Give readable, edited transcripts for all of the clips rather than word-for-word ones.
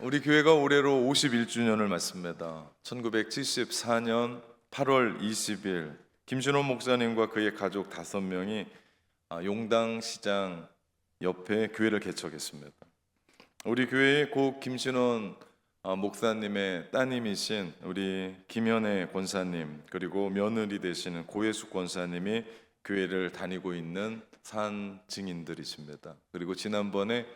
우리 교회가 올해로 51주년을 맞습니다. 1974년 8월 20일 김신호 목사님과 그의 가족 5명이 용당 시장 옆에 교회를 개척했습니다. 우리 교회의 고 김신호 목사님의 따님이신 우리 김현애 권사님, 그리고 며느리 되시는 고예숙 권사님이 교회를 다니고 있는 산 증인들이십니다. 그리고 지난번에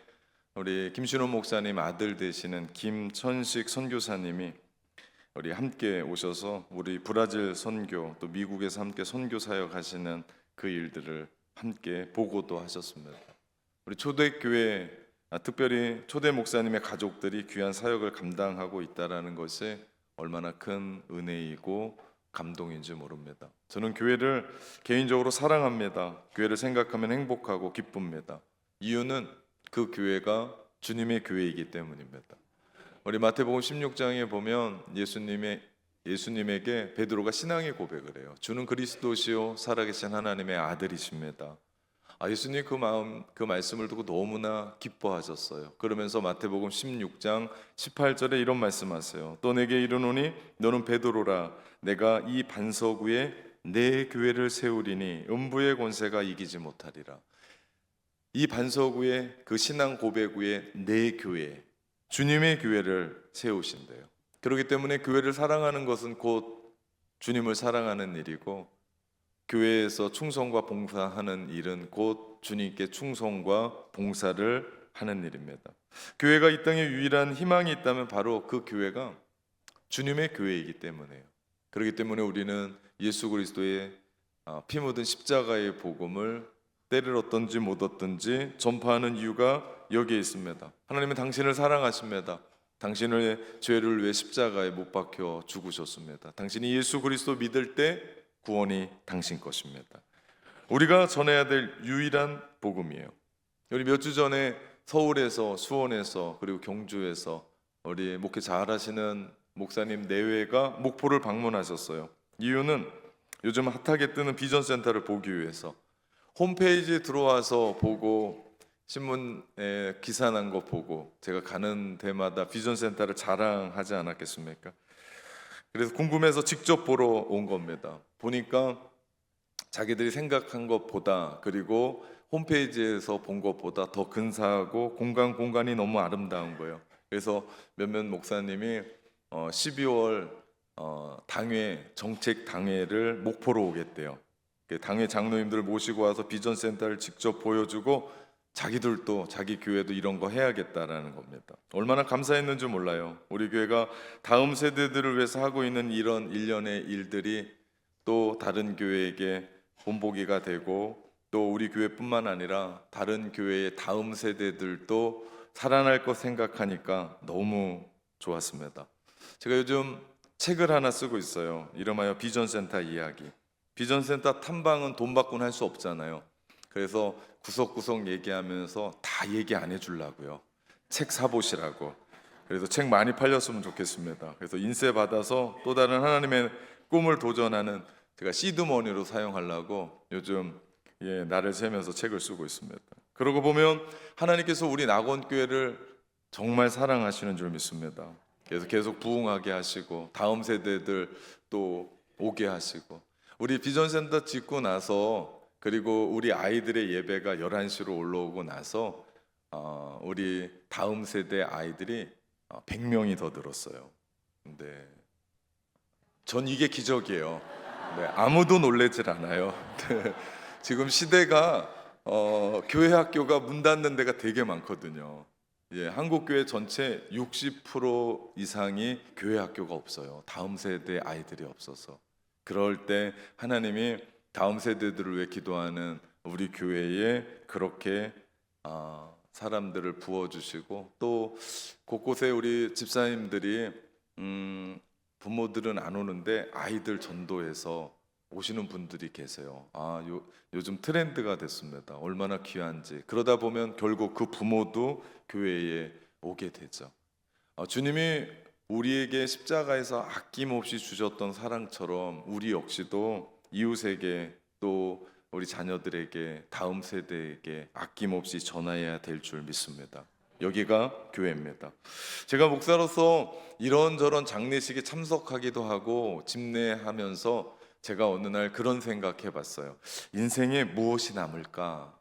우리 김신호 목사님 아들 되시는 김천식 선교사님이 우리 함께 오셔서 우리 브라질 선교, 또 미국에서 함께 선교 사역 하시는 그 일들을 함께 보고도 하셨습니다. 우리 초대교회, 특별히 초대 목사님의 가족들이 귀한 사역을 감당하고 있다는 것이 얼마나 큰 은혜이고 감동인지 모릅니다. 저는 교회를 개인적으로 사랑합니다. 교회를 생각하면 행복하고 기쁩니다. 이유는 그 교회가 주님의 교회이기 때문입니다. 우리 마태복음 16장에 보면 예수님에게 베드로가 신앙의 고백을 해요. 주는 그리스도시요 살아계신 하나님의 아들이십니다. 예수님 그 말씀을 듣고 너무나 기뻐하셨어요. 그러면서 마태복음 16장 18절에 이런 말씀하세요. 또 내게 이르노니 너는 베드로라. 내가 이 반석 위에 내 교회를 세우리니 음부의 권세가 이기지 못하리라. 이 반석 위에, 그 신앙 고백 위에 내 교회, 주님의 교회를 세우신대요. 그렇기 때문에 교회를 사랑하는 것은 곧 주님을 사랑하는 일이고, 교회에서 충성과 봉사하는 일은 곧 주님께 충성과 봉사를 하는 일입니다. 교회가 이 땅에 유일한 희망이 있다면 바로 그 교회가 주님의 교회이기 때문에요. 그렇기 때문에 우리는 예수 그리스도의 피 묻은 십자가의 복음을 때를 얻든지 못 얻든지 전파하는 이유가 여기에 있습니다. 하나님은 당신을 사랑하십니다. 당신의 죄를 위해 십자가에 못 박혀 죽으셨습니다. 당신이 예수 그리스도 믿을 때 구원이 당신 것입니다. 우리가 전해야 될 유일한 복음이에요. 우리 몇 주 전에 서울에서, 수원에서, 그리고 경주에서 우리 목회 잘하시는 목사님 내외가 목포를 방문하셨어요. 이유는 요즘 핫하게 뜨는 비전센터를 보기 위해서. 홈페이지에 들어와서 보고, 신문에 기사 난 거 보고, 제가 가는 데마다 비전센터를 자랑하지 않았겠습니까? 그래서 궁금해서 직접 보러 온 겁니다. 보니까 자기들이 생각한 것보다, 그리고 홈페이지에서 본 것보다 더 근사하고 공간이 너무 아름다운 거예요. 그래서 몇몇 목사님이 12월 당회, 정책 당회를 목포로 오겠대요. 당회 장로님들 모시고 와서 비전센터를 직접 보여주고 자기들도, 자기 교회도 이런 거 해야겠다라는 겁니다. 얼마나 감사했는지 몰라요. 우리 교회가 다음 세대들을 위해서 하고 있는 이런 일련의 일들이 또 다른 교회에게 본보기가 되고, 또 우리 교회뿐만 아니라 다른 교회의 다음 세대들도 살아날 것 생각하니까 너무 좋았습니다. 제가 요즘 책을 하나 쓰고 있어요. 이름하여 비전센터 이야기. 비전센터 탐방은 돈 받고는 할 수 없잖아요. 그래서 구석구석 얘기하면서 다 얘기 안 해주려고요. 책 사보시라고. 그래서 책 많이 팔렸으면 좋겠습니다. 그래서 인쇄 받아서 또 다른 하나님의 꿈을 도전하는, 제가 시드머니로 사용하려고 요즘 날을 새면서 책을 쓰고 있습니다. 그러고 보면 하나님께서 우리 낙원교회를 정말 사랑하시는 줄 믿습니다. 그래서 계속 부흥하게 하시고, 다음 세대들 또 오게 하시고, 우리 비전센터 짓고 나서, 그리고 우리 아이들의 예배가 11시로 올라오고 나서 우리 다음 세대 아이들이 100명이 더 늘었어요. 근데 전 이게 기적이에요. 네, 아무도 놀라질 않아요. 네, 지금 시대가 교회 학교가 문 닫는 데가 되게 많거든요. 한국 교회 전체 60% 이상이 교회 학교가 없어요. 다음 세대 아이들이 없어서. 그럴 때 하나님이 다음 세대들을 위해 기도하는 우리 교회에 그렇게 사람들을 부어주시고, 또 곳곳에 우리 집사님들이 부모들은 안 오는데 아이들 전도해서 오시는 분들이 계세요. 요즘 트렌드가 됐습니다. 얼마나 귀한지. 그러다 보면 결국 그 부모도 교회에 오게 되죠. 주님이 우리에게 십자가에서 아낌없이 주셨던 사랑처럼 우리 역시도 이웃에게, 또 우리 자녀들에게, 다음 세대에게 아낌없이 전해야 될 줄 믿습니다. 여기가 교회입니다. 제가 목사로서 이런저런 장례식에 참석하기도 하고 집례하면서 제가 어느 날 그런 생각해 봤어요. 인생에 무엇이 남을까?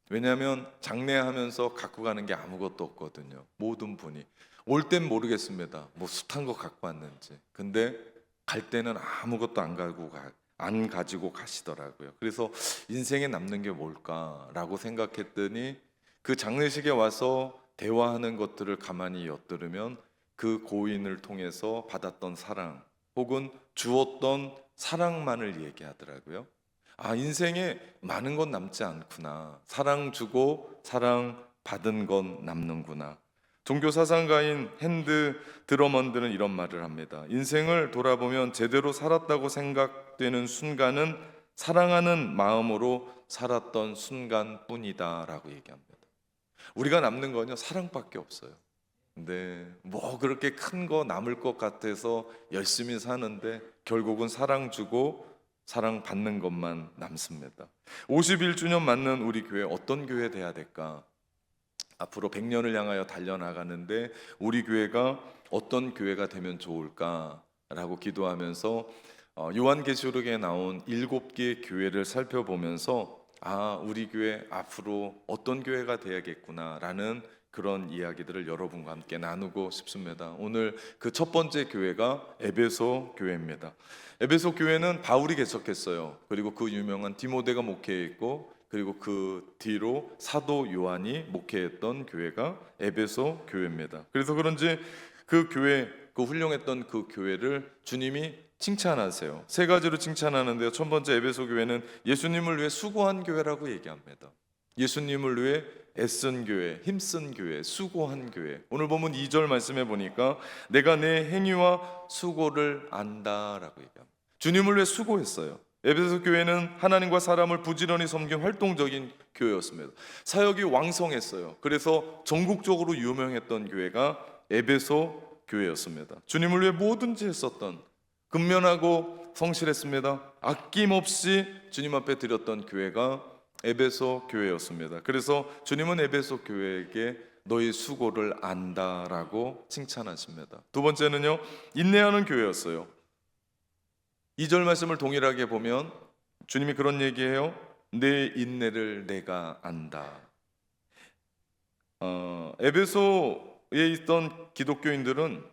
왜냐하면 장례하면서 갖고 가는 게 아무것도 없거든요. 모든 분이 올 땐 모르겠습니다. 뭐 숱한 거 갖고 왔는지. 근데 갈 때는 아무것도 안 가지고 가시더라고요. 그래서 인생에 남는 게 뭘까라고 생각했더니 그 장례식에 와서 대화하는 것들을 가만히 엿들으면 그 고인을 통해서 받았던 사랑 혹은 주었던 사랑만을 얘기하더라고요. 아, 인생에 많은 건 남지 않구나. 사랑 주고 사랑 받은 건 남는구나. 종교 사상가인 핸드 드러먼드는 이런 말을 합니다. 인생을 돌아보면 제대로 살았다고 생각되는 순간은 사랑하는 마음으로 살았던 순간뿐이다라고 얘기합니다. 우리가 남는 건요, 사랑밖에 없어요. 근데 뭐 그렇게 큰 거 남을 것 같아서 열심히 사는데 결국은 사랑 주고 사랑 받는 것만 남습니다. 51주년 맞는 우리 교회 어떤 교회 돼야 될까? 앞으로 100년을 향하여 달려나가는데 우리 교회가 어떤 교회가 되면 좋을까라고 기도하면서 요한계시록에 나온 7개의 교회를 살펴보면서 아, 우리 교회 앞으로 어떤 교회가 돼야겠구나라는 그런 이야기들을 여러분과 함께 나누고 싶습니다. 오늘 그 첫 번째 교회가 에베소 교회입니다. 에베소 교회는 바울이 개척했어요. 그리고 그 유명한 디모데가 목회했고, 그리고 그 뒤로 사도 요한이 목회했던 교회가 에베소 교회입니다. 그래서 그런지 그 교회, 그 훌륭했던 그 교회를 주님이 칭찬하세요. 세 가지로 칭찬하는데요. 첫 번째, 에베소 교회는 예수님을 위해 수고한 교회라고 얘기합니다. 예수님을 위해 애쓴 교회, 힘쓴 교회, 수고한 교회. 오늘 보면 2절 말씀해 보니까 내가 내 행위와 수고를 안다라고 얘기합니다. 주님을 위해 수고했어요. 에베소 교회는 하나님과 사람을 부지런히 섬긴 활동적인 교회였습니다. 사역이 왕성했어요. 그래서 전국적으로 유명했던 교회가 에베소 교회였습니다. 주님을 위해 뭐든지 했었던, 근면하고 성실했습니다. 아낌없이 주님 앞에 드렸던 교회가 에베소 교회였습니다. 그래서 주님은 에베소 교회에게 너희 수고를 안다라고 칭찬하십니다. 두 번째는요, 인내하는 교회였어요. 2절 말씀을 동일하게 보면 주님이 그런 얘기해요. 내 인내를 내가 안다. 에베소에 있던 기독교인들은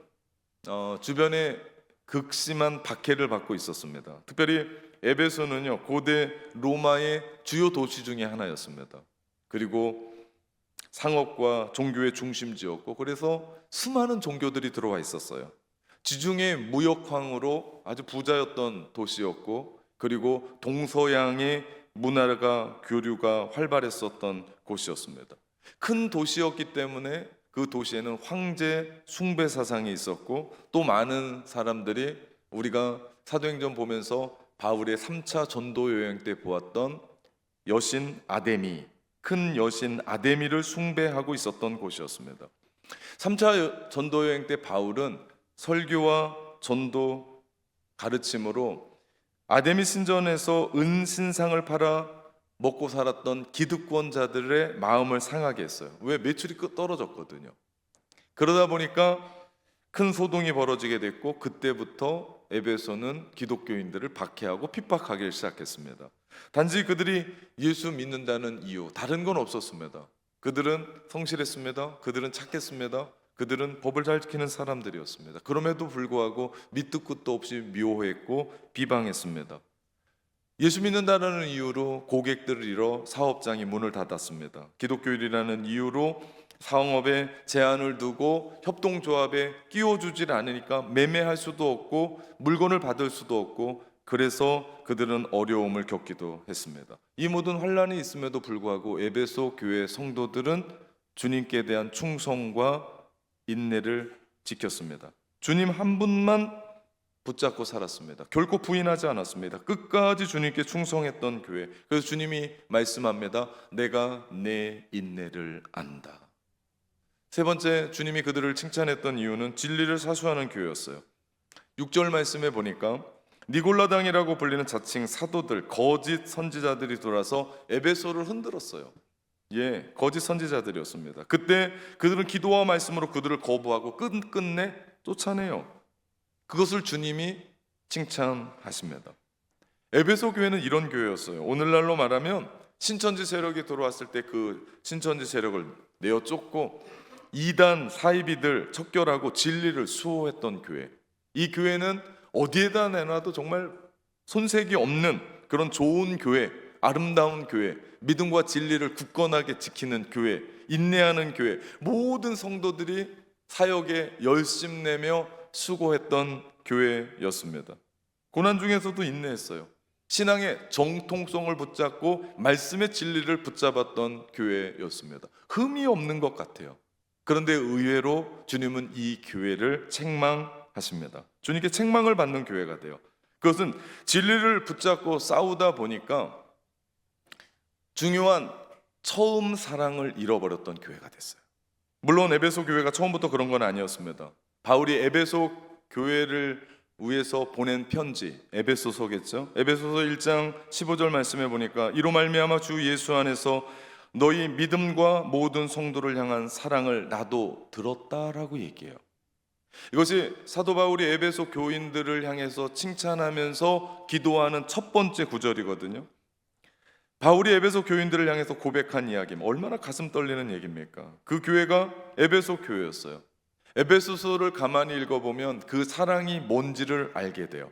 주변에 극심한 박해를 받고 있었습니다. 특별히 에베소는요, 고대 로마의 주요 도시 중에 하나였습니다. 그리고 상업과 종교의 중심지였고, 그래서 수많은 종교들이 들어와 있었어요. 지중해 무역황으로 아주 부자였던 도시였고, 그리고 동서양의 문화가 교류가 활발했었던 곳이었습니다. 큰 도시였기 때문에 그 도시에는 황제 숭배 사상이 있었고, 또 많은 사람들이 우리가 사도행전 보면서 바울의 3차 전도 여행 때 보았던 여신 아데미, 큰 여신 아데미를 숭배하고 있었던 곳이었습니다. 3차 전도 여행 때 바울은 설교와 전도 가르침으로 아데미 신전에서 은신상을 팔아 먹고 살았던 기득권자들의 마음을 상하게 했어요. 왜? 매출이 떨어졌거든요. 그러다 보니까 큰 소동이 벌어지게 됐고, 그때부터 에베소는 기독교인들을 박해하고 핍박하기 시작했습니다. 단지 그들이 예수 믿는다는 이유, 다른 건 없었습니다. 그들은 성실했습니다. 그들은 착했습니다. 그들은 법을 잘 지키는 사람들이었습니다. 그럼에도 불구하고 밑도 끝도 없이 미워했고 비방했습니다. 예수 믿는다는 이유로 고객들을 잃어 사업장이 문을 닫았습니다. 기독교인이라는 이유로 상업에 제한을 두고 협동조합에 끼워주질 않으니까 매매할 수도 없고 물건을 받을 수도 없고, 그래서 그들은 어려움을 겪기도 했습니다. 이 모든 환란이 있음에도 불구하고 에베소 교회 성도들은 주님께 대한 충성과 인내를 지켰습니다. 주님 한 분만 붙잡고 살았습니다. 결코 부인하지 않았습니다. 끝까지 주님께 충성했던 교회. 그래서 주님이 말씀합니다. 내가 내 인내를 안다. 세 번째, 주님이 그들을 칭찬했던 이유는 진리를 사수하는 교회였어요. 6절 말씀에 보니까 니골라당이라고 불리는 자칭 사도들, 거짓 선지자들이 돌아서 에베소를 흔들었어요. 거짓 선지자들이었습니다. 그때 그들은 기도와 말씀으로 그들을 거부하고 끝끝내 쫓아내요. 그것을 주님이 칭찬하십니다. 에베소 교회는 이런 교회였어요. 오늘날로 말하면 신천지 세력이 들어왔을 때 그 신천지 세력을 내어 쫓고 이단 사이비들 척결하고 진리를 수호했던 교회. 이 교회는 어디에다 내놔도 정말 손색이 없는 그런 좋은 교회, 아름다운 교회, 믿음과 진리를 굳건하게 지키는 교회, 인내하는 교회, 모든 성도들이 사역에 열심내며 수고했던 교회였습니다. 고난 중에서도 인내했어요. 신앙의 정통성을 붙잡고 말씀의 진리를 붙잡았던 교회였습니다. 흠이 없는 것 같아요. 그런데 의외로 주님은 이 교회를 책망하십니다. 주님께 책망을 받는 교회가 돼요. 그것은 진리를 붙잡고 싸우다 보니까 중요한 처음 사랑을 잃어버렸던 교회가 됐어요. 물론 에베소 교회가 처음부터 그런 건 아니었습니다. 바울이 에베소 교회를 위해서 보낸 편지, 에베소서겠죠. 에베소서 1장 15절 말씀해 보니까 이로 말미암아 주 예수 안에서 너희 믿음과 모든 성도를 향한 사랑을 나도 들었다라고 얘기해요. 이것이 사도 바울이 에베소 교인들을 향해서 칭찬하면서 기도하는 첫 번째 구절이거든요. 바울이 에베소 교인들을 향해서 고백한 이야기면 얼마나 가슴 떨리는 얘기입니까? 그 교회가 에베소 교회였어요. 에베소서를 가만히 읽어보면 그 사랑이 뭔지를 알게 돼요.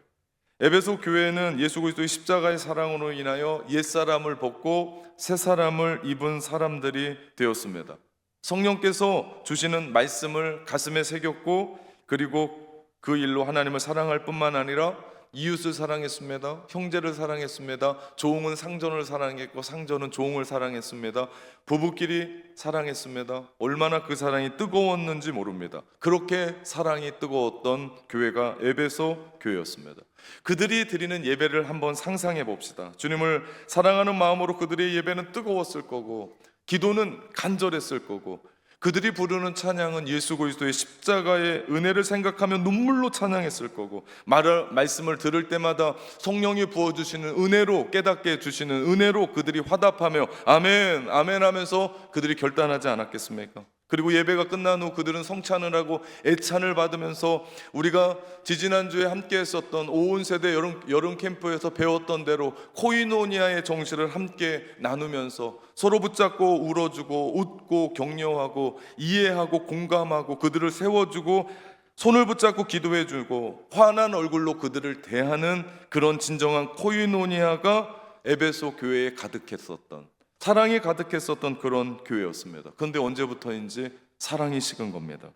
에베소 교회는 예수 그리스도의 십자가의 사랑으로 인하여 옛사람을 벗고 새사람을 입은 사람들이 되었습니다. 성령께서 주시는 말씀을 가슴에 새겼고 그리고 그 일로 하나님을 사랑할 뿐만 아니라 이웃을 사랑했습니다. 형제를 사랑했습니다. 종은 상전을 사랑했고 상전은 종을 사랑했습니다. 부부끼리 사랑했습니다. 얼마나 그 사랑이 뜨거웠는지 모릅니다. 그렇게 사랑이 뜨거웠던 교회가 에베소 교회였습니다. 그들이 드리는 예배를 한번 상상해 봅시다. 주님을 사랑하는 마음으로 그들의 예배는 뜨거웠을 거고 기도는 간절했을 거고 그들이 부르는 찬양은 예수 그리스도의 십자가의 은혜를 생각하며 눈물로 찬양했을 거고 말씀을 들을 때마다 성령이 부어주시는 은혜로 깨닫게 해주시는 은혜로 그들이 화답하며 아멘 아멘 하면서 그들이 결단하지 않았겠습니까? 그리고 예배가 끝난 후 그들은 성찬을 하고 애찬을 받으면서 우리가 지지난주에 함께 했었던 오온세대 여름 캠프에서 배웠던 대로 코이노니아의 정신을 함께 나누면서 서로 붙잡고 울어주고 웃고 격려하고 이해하고 공감하고 그들을 세워주고 손을 붙잡고 기도해주고 환한 얼굴로 그들을 대하는 그런 진정한 코이노니아가 에베소 교회에 가득했었던 사랑이 가득했었던 그런 교회였습니다. 그런데 언제부터인지 사랑이 식은 겁니다.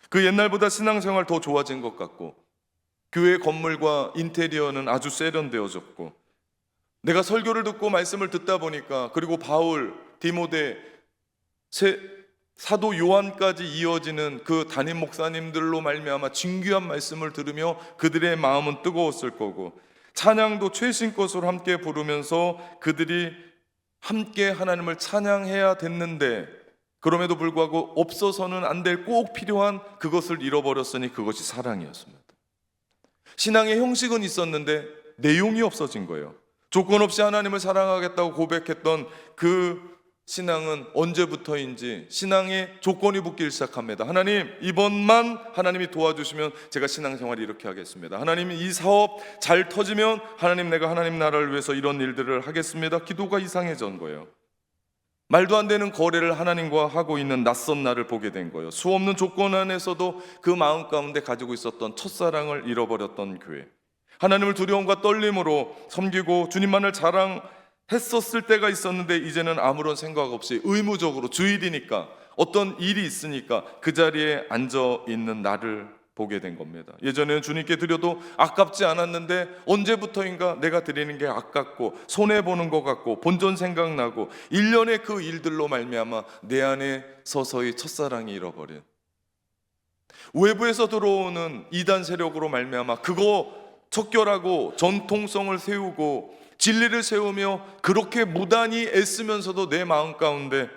그 옛날보다 신앙생활 더 좋아진 것 같고 교회 건물과 인테리어는 아주 세련되어졌고 내가 설교를 듣고 말씀을 듣다 보니까 그리고 바울, 디모데, 사도 요한까지 이어지는 그 담임 목사님들로 말미암아 진귀한 말씀을 들으며 그들의 마음은 뜨거웠을 거고 찬양도 최신 것으로 함께 부르면서 그들이 함께 하나님을 찬양해야 됐는데 그럼에도 불구하고 없어서는 안 될 꼭 필요한 그것을 잃어버렸으니 그것이 사랑이었습니다. 신앙의 형식은 있었는데 내용이 없어진 거예요. 조건 없이 하나님을 사랑하겠다고 고백했던 그 신앙은 언제부터인지 신앙에 조건이 붙기 시작합니다. 하나님 이번만 하나님이 도와주시면 제가 신앙생활을 이렇게 하겠습니다. 하나님 이 사업 잘 터지면 하나님 내가 하나님 나라를 위해서 이런 일들을 하겠습니다. 기도가 이상해진 거예요. 말도 안 되는 거래를 하나님과 하고 있는 낯선 나를 보게 된 거예요. 수없는 조건 안에서도 그 마음 가운데 가지고 있었던 첫사랑을 잃어버렸던 교회. 하나님을 두려움과 떨림으로 섬기고 주님만을 자랑했었을 때가 있었는데 이제는 아무런 생각 없이 의무적으로 주일이니까 어떤 일이 있으니까 그 자리에 앉아 있는 나를 보게 된 겁니다. 예전에는 주님께 드려도 아깝지 않았는데 언제부터인가 내가 드리는 게 아깝고 손해보는 것 같고 본전 생각나고 일련의 그 일들로 말미암아 내 안에 서서히 첫사랑이 잃어버린 외부에서 들어오는 이단 세력으로 말미암아 그거 척결하고 전통성을 세우고 진리를 세우며 그렇게 무단히 애쓰면서도 내 마음 가운데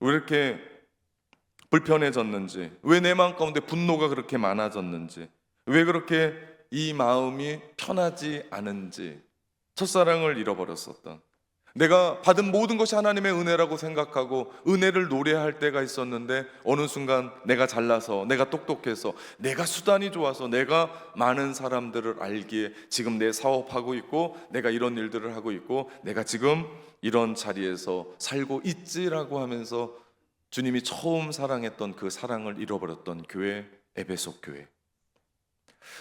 왜 이렇게 불편해졌는지, 왜 내 마음 가운데 분노가 그렇게 많아졌는지, 왜 그렇게 이 마음이 편하지 않은지 첫사랑을 잃어버렸었던 내가 받은 모든 것이 하나님의 은혜라고 생각하고 은혜를 노래할 때가 있었는데, 어느 순간 내가 잘나서, 내가 똑똑해서, 내가 수단이 좋아서, 내가 많은 사람들을 알기에 지금 내 사업하고 있고, 내가 이런 일들을 하고 있고, 내가 지금 이런 자리에서 살고 있지라고 하면서 주님이 처음 사랑했던 그 사랑을 잃어버렸던 교회, 에베소 교회.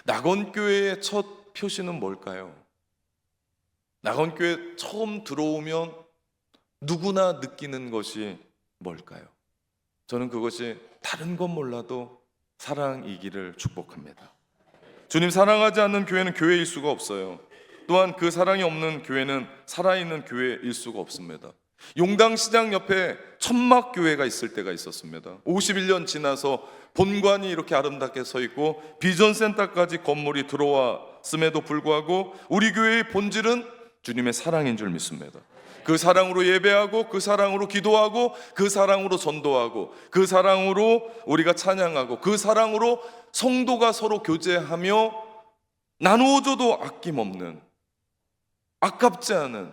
낙원교회의 첫 표시는 뭘까요? 낙원교회 처음 들어오면 누구나 느끼는 것이 뭘까요? 저는 그것이 다른 건 몰라도 사랑이기를 축복합니다. 주님 사랑하지 않는 교회는 교회일 수가 없어요. 또한 그 사랑이 없는 교회는 살아있는 교회일 수가 없습니다. 용당시장 옆에 천막교회가 있을 때가 있었습니다. 51년 지나서 본관이 이렇게 아름답게 서 있고 비전센터까지 건물이 들어왔음에도 불구하고 우리 교회의 본질은 주님의 사랑인 줄 믿습니다. 그 사랑으로 예배하고, 그 사랑으로 기도하고, 그 사랑으로 전도하고, 그 사랑으로 우리가 찬양하고, 그 사랑으로 성도가 서로 교제하며 나누어줘도 아낌없는, 아깝지 않은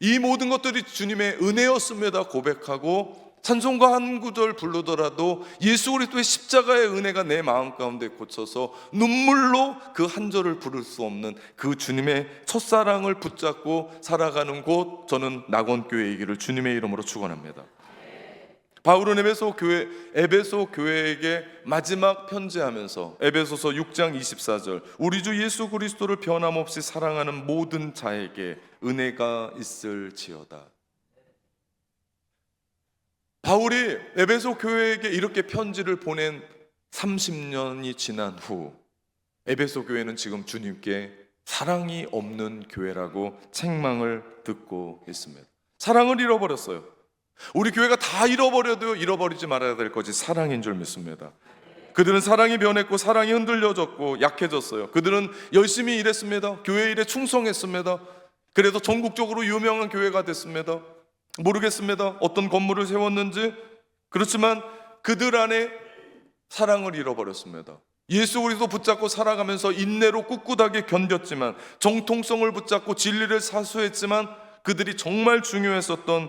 이 모든 것들이 주님의 은혜였습니다 고백하고, 찬송가 한 구절 부르더라도 예수 그리스도의 십자가의 은혜가 내 마음 가운데 꽂혀서 눈물로 그 한 절을 부를 수 없는 그 주님의 첫사랑을 붙잡고 살아가는 곳, 저는 낙원교회이기를 주님의 이름으로 축원합니다. 바울은 에베소 교회에게 마지막 편지하면서 에베소서 6장 24절, 우리 주 예수 그리스도를 변함없이 사랑하는 모든 자에게 은혜가 있을지어다. 바울이 에베소 교회에게 이렇게 편지를 보낸 30년이 지난 후 에베소 교회는 지금 주님께 사랑이 없는 교회라고 책망을 듣고 있습니다. 사랑을 잃어버렸어요. 우리 교회가 다 잃어버려도 잃어버리지 말아야 될 것이 사랑인 줄 믿습니다. 그들은 사랑이 변했고 사랑이 흔들려졌고 약해졌어요. 그들은 열심히 일했습니다. 교회 일에 충성했습니다. 그래서 전국적으로 유명한 교회가 됐습니다. 모르겠습니다. 어떤 건물을 세웠는지. 그렇지만 그들 안에 사랑을 잃어버렸습니다. 예수 그리스도 붙잡고 살아가면서 인내로 꿋꿋하게 견뎠지만, 정통성을 붙잡고 진리를 사수했지만, 그들이 정말 중요했었던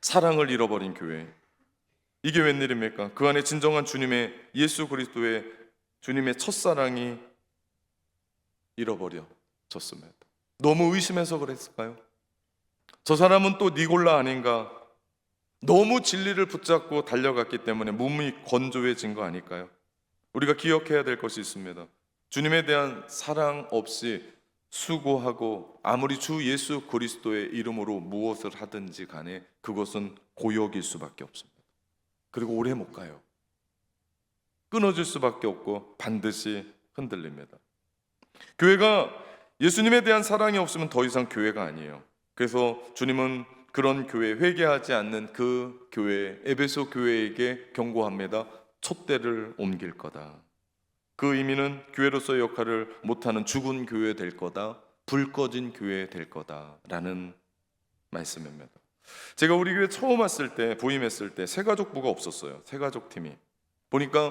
사랑을 잃어버린 교회. 이게 웬일입니까? 그 안에 진정한 주님의, 예수 그리스도의 주님의 첫사랑이 잃어버려졌습니다. 너무 의심해서 그랬을까요? 저 사람은 또 니골라 아닌가? 너무 진리를 붙잡고 달려갔기 때문에 몸이 건조해진 거 아닐까요? 우리가 기억해야 될 것이 있습니다. 주님에 대한 사랑 없이 수고하고 아무리 주 예수 그리스도의 이름으로 무엇을 하든지 간에 그것은 고역일 수밖에 없습니다. 그리고 오래 못 가요. 끊어질 수밖에 없고 반드시 흔들립니다. 교회가 예수님에 대한 사랑이 없으면 더 이상 교회가 아니에요. 그래서 주님은 그런 교회, 회개하지 않는 그 교회, 에베소 교회에게 경고합니다. 촛대를 옮길 거다. 그 의미는 교회로서의 역할을 못하는 죽은 교회 될 거다, 불 꺼진 교회 될 거다라는 말씀입니다. 제가 우리 교회 처음 왔을 때, 부임했을 때 새가족부가 없었어요. 새가족팀이. 보니까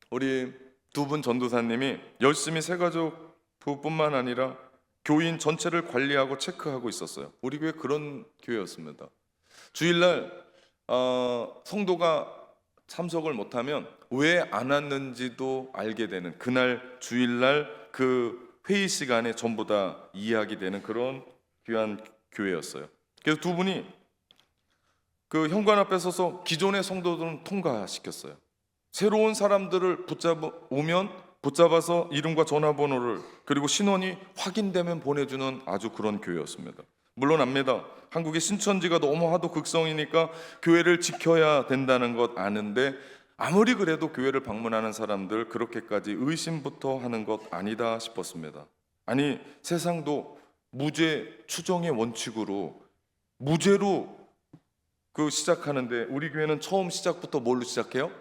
우리 두 분 전도사님이 열심히 새가족부뿐만 아니라 교인 전체를 관리하고 체크하고 있었어요. 우리 교회 그런 교회였습니다. 주일날 성도가 참석을 못하면 왜 안 왔는지도 알게 되는, 그날 주일날 그 회의 시간에 전부 다 이야기되는 그런 귀한 교회였어요. 그래서 두 분이 그 현관 앞에 서서 기존의 성도들은 통과시켰어요. 새로운 사람들을 붙잡아서 이름과 전화번호를, 그리고 신원이 확인되면 보내주는 아주 그런 교회였습니다. 물론 압니다. 한국의 신천지가 너무 하도 극성이니까 교회를 지켜야 된다는 것 아는데, 아무리 그래도 교회를 방문하는 사람들 그렇게까지 의심부터 하는 것 아니다 싶었습니다. 아니, 세상도 무죄 추정의 원칙으로 무죄로 시작하는데, 우리 교회는 처음 시작부터 뭘로 시작해요?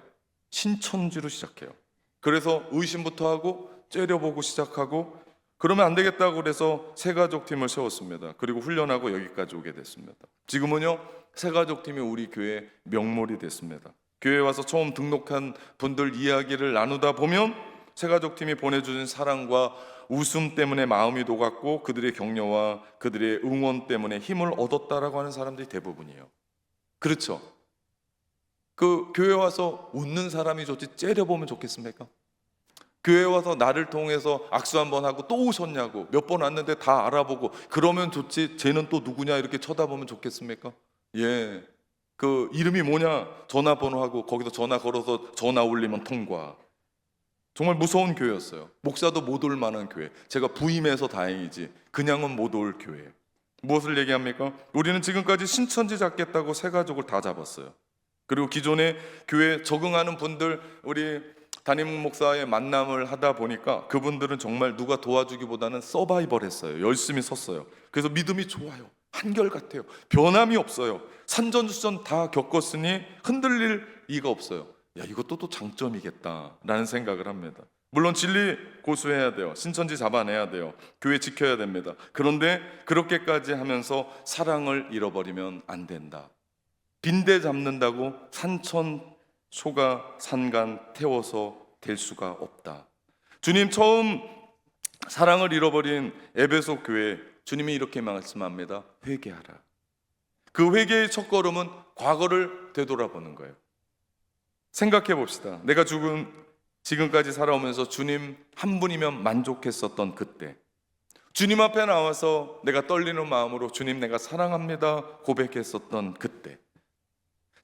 신천지로 시작해요. 그래서 의심부터 하고 째려보고 시작하고, 그러면 안 되겠다고 그래서 새가족팀을 세웠습니다. 그리고 훈련하고 여기까지 오게 됐습니다. 지금은요, 새가족팀이 우리 교회 명물이 됐습니다. 교회에 와서 처음 등록한 분들 이야기를 나누다 보면 새가족팀이 보내주신 사랑과 웃음 때문에 마음이 녹았고 그들의 격려와 그들의 응원 때문에 힘을 얻었다라고 하는 사람들이 대부분이에요. 그렇죠? 그 교회 와서 웃는 사람이 좋지 째려보면 좋겠습니까? 교회 와서 나를 통해서 악수 한번 하고 또 오셨냐고 몇 번 왔는데 다 알아보고 그러면 좋지 쟤는 또 누구냐 이렇게 쳐다보면 좋겠습니까? 예, 그 이름이 뭐냐 전화번호하고 거기서 전화 걸어서 전화 올리면 통과. 정말 무서운 교회였어요. 목사도 못 올 만한 교회. 제가 부임해서 다행이지 그냥은 못 올 교회. 무엇을 얘기합니까? 우리는 지금까지 신천지 잡겠다고 새 가족을 다 잡았어요. 그리고 기존에 교회에 적응하는 분들, 우리 담임 목사의 만남을 하다 보니까 그분들은 정말 누가 도와주기보다는 서바이벌 했어요. 열심히 섰어요. 그래서 믿음이 좋아요. 한결같아요. 변함이 없어요. 산전수전 다 겪었으니 흔들릴 이가 없어요. 야, 이것도 또 장점이겠다라는 생각을 합니다. 물론 진리 고수해야 돼요. 신천지 잡아내야 돼요. 교회 지켜야 됩니다. 그런데 그렇게까지 하면서 사랑을 잃어버리면 안 된다. 빈대 잡는다고 산천, 소가 산간 태워서 될 수가 없다. 주님 처음 사랑을 잃어버린 에베소 교회, 주님이 이렇게 말씀합니다. 회개하라. 그 회개의 첫걸음은 과거를 되돌아보는 거예요. 생각해 봅시다. 내가 지금까지 살아오면서 주님 한 분이면 만족했었던 그때, 주님 앞에 나와서 내가 떨리는 마음으로 주님 내가 사랑합니다 고백했었던 그때,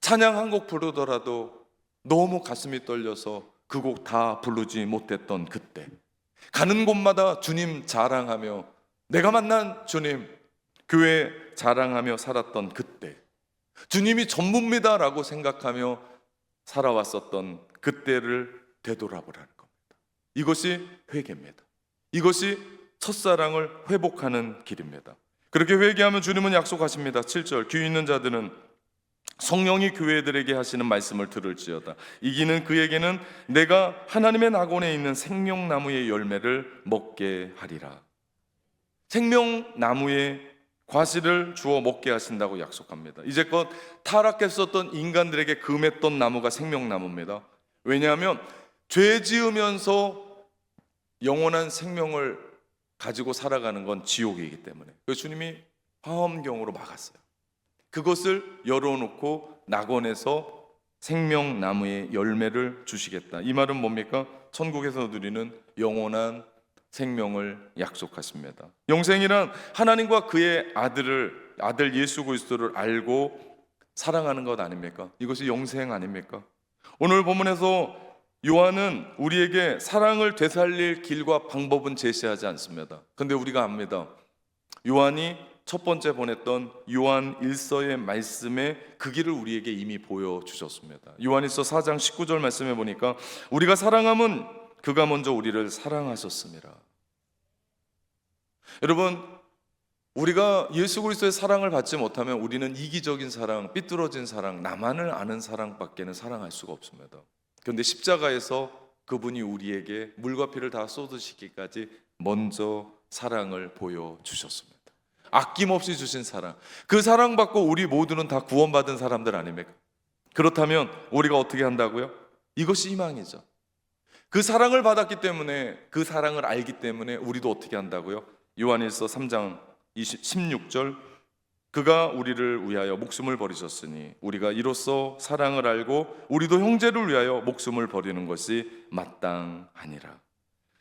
찬양 한 곡 부르더라도 너무 가슴이 떨려서 그 곡 다 부르지 못했던 그때, 가는 곳마다 주님 자랑하며 내가 만난 주님 교회 자랑하며 살았던 그때, 주님이 전부입니다라고 생각하며 살아왔었던 그때를 되돌아보라는 겁니다. 이것이 회개입니다. 이것이 첫사랑을 회복하는 길입니다. 그렇게 회개하면 주님은 약속하십니다. 7절 귀 있는 자들은 성령이 교회들에게 하시는 말씀을 들을지어다. 이기는 그에게는 내가 하나님의 낙원에 있는 생명나무의 열매를 먹게 하리라. 생명나무의 과실을 주어 먹게 하신다고 약속합니다. 이제껏 타락했었던 인간들에게 금했던 나무가 생명나무입니다. 왜냐하면 죄 지으면서 영원한 생명을 가지고 살아가는 건 지옥이기 때문에. 그래서 주님이 화엄경으로 막았어요. 그것을 열어놓고 낙원에서 생명나무의 열매를 주시겠다. 이 말은 뭡니까? 천국에서 누리는 영원한 생명을 약속하십니다. 영생이란 하나님과 그의 아들 예수 그리스도를 알고 사랑하는 것 아닙니까? 이것이 영생 아닙니까? 오늘 본문에서 요한은 우리에게 사랑을 되살릴 길과 방법은 제시하지 않습니다. 근데 우리가 압니다. 요한이 첫 번째 보냈던 요한 1서의 말씀에 그 길을 우리에게 이미 보여주셨습니다. 요한 1서 4장 19절 말씀에 보니까 우리가 사랑함은 그가 먼저 우리를 사랑하셨습니다. 여러분, 우리가 예수 그리스도의 사랑을 받지 못하면 우리는 이기적인 사랑, 삐뚤어진 사랑, 나만을 아는 사랑밖에는 사랑할 수가 없습니다. 그런데 십자가에서 그분이 우리에게 물과 피를 다 쏟으시기까지 먼저 사랑을 보여주셨습니다. 아낌없이 주신 사랑, 그 사랑 받고 우리 모두는 다 구원받은 사람들 아닙니까? 그렇다면 우리가 어떻게 한다고요? 이것이 희망이죠. 그 사랑을 받았기 때문에, 그 사랑을 알기 때문에 우리도 어떻게 한다고요? 요한일서 3장 16절 그가 우리를 위하여 목숨을 버리셨으니 우리가 이로써 사랑을 알고 우리도 형제를 위하여 목숨을 버리는 것이 마땅하니라.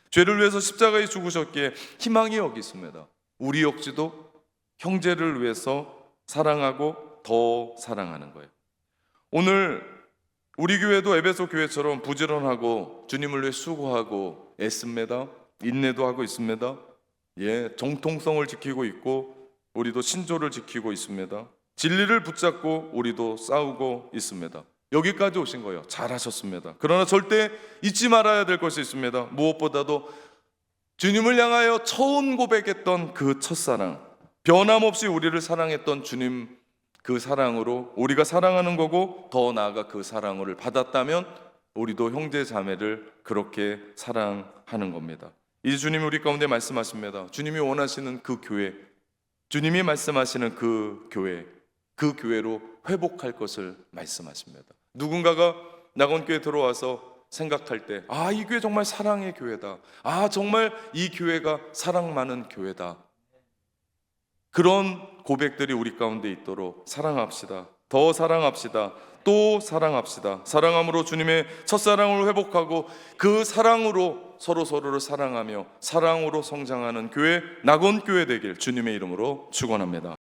죄를 위해서 십자가에 죽으셨기에 희망이 여기 있습니다. 우리 역시도 형제를 위해서 사랑하고 더 사랑하는 거예요. 오늘 우리 교회도 에베소 교회처럼 부지런하고 주님을 위해 수고하고 애씁니다. 인내도 하고 있습니다. 정통성을 지키고 있고 우리도 신조를 지키고 있습니다. 진리를 붙잡고 우리도 싸우고 있습니다. 여기까지 오신 거예요. 잘하셨습니다. 그러나 절대 잊지 말아야 될 것이 있습니다. 무엇보다도 주님을 향하여 처음 고백했던 그 첫사랑, 변함없이 우리를 사랑했던 주님 그 사랑으로 우리가 사랑하는 거고, 더 나아가 그 사랑을 받았다면 우리도 형제 자매를 그렇게 사랑하는 겁니다. 이제 주님이 우리 가운데 말씀하십니다. 주님이 원하시는 그 교회, 주님이 말씀하시는 그 교회, 그 교회로 회복할 것을 말씀하십니다. 누군가가 낙원교회 들어와서 생각할 때, 아, 이 교회 정말 사랑의 교회다. 아, 정말 이 교회가 사랑 많은 교회다. 그런 고백들이 우리 가운데 있도록 사랑합시다. 더 사랑합시다. 또 사랑합시다. 사랑함으로 주님의 첫사랑을 회복하고 그 사랑으로 서로를 사랑하며 사랑으로 성장하는 교회, 낙원교회 되길 주님의 이름으로 축원합니다.